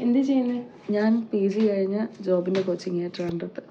എന്ത് ചെയ്യുന്നത്? ഞാൻ PG കഴിഞ്ഞ ജോബിൻ്റെ കോച്ചിങ് ട്രിവാൻഡ്രത്ത്.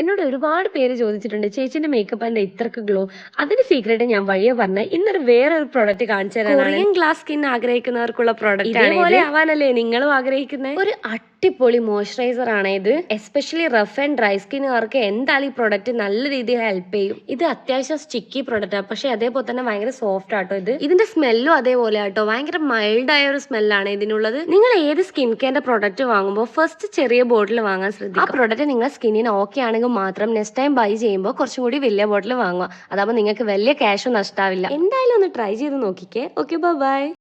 എന്നോട് ഒരുപാട് പേര് ചോദിച്ചിട്ടുണ്ട്, ചേച്ചിന്റെ മേക്കപ്പ് എന്താ ഇത്രക്ക് ഗ്ലോ? അതിന് സീക്രട്ട് ഞാൻ വഴിയെ പറഞ്ഞ. ഇന്നൊരു വേറൊരു പ്രോഡക്റ്റ് കാണിച്ചു തരാനാണ്. കൊറിയൻ ഗ്ലാസ് സ്കിൻ ആഗ്രഹിക്കുന്നവർക്കുള്ള പ്രോഡക്റ്റ് ആണ്. ഇതേപോലെ ആവാനല്ലേ നിങ്ങളും ആഗ്രഹിക്കുന്നത്? ഒരു അടിപൊളി മോയ്സ്ചറൈസർ ആണ് ഇത്. എസ്പെഷ്യലി റഫ് ആൻഡ് ഡ്രൈ സ്കിന്നുകാർക്ക് എന്തായാലും ഈ പ്രോഡക്റ്റ് നല്ല രീതിയിൽ ഹെൽപ്പ് ചെയ്യും. ഇത് അത്യാവശ്യം സ്റ്റിക്കി പ്രോഡക്റ്റ് ആണ്, പക്ഷെ അതേപോലെ തന്നെ ഭയങ്കര സോഫ്റ്റ് ആട്ടോ ഇത്. ഇതിന്റെ സ്മെല്ലും അതേപോലെ ആട്ടോ, ഭയങ്കര മൈൽഡ് ആയ ഒരു സ്മെല്ലാണ് ഇതിനുള്ളത്. നിങ്ങൾ ഏത് സ്കിൻ കെയറിന്റെ പ്രോഡക്റ്റ് വാങ്ങുമ്പോൾ ഫസ്റ്റ് ചെറിയ ബോട്ടിൽ വാങ്ങാൻ ശ്രദ്ധിക്കുക. ആ പ്രോഡക്റ്റ് നിങ്ങളുടെ സ്കിന്നിന് ഓക്കെ ആണെങ്കിൽ മാത്രം നെക്സ്റ്റ് ടൈം ബൈ ചെയ്യുമ്പോൾ കുറച്ചും കൂടി വലിയ ബോട്ടിൽ വാങ്ങുക. അതാകുമ്പോൾ നിങ്ങൾക്ക് വലിയ ക്യാഷും നഷ്ടാവില്ല. എന്തായാലും ഒന്ന് ട്രൈ ചെയ്ത് നോക്കിക്കേ. Okay, by.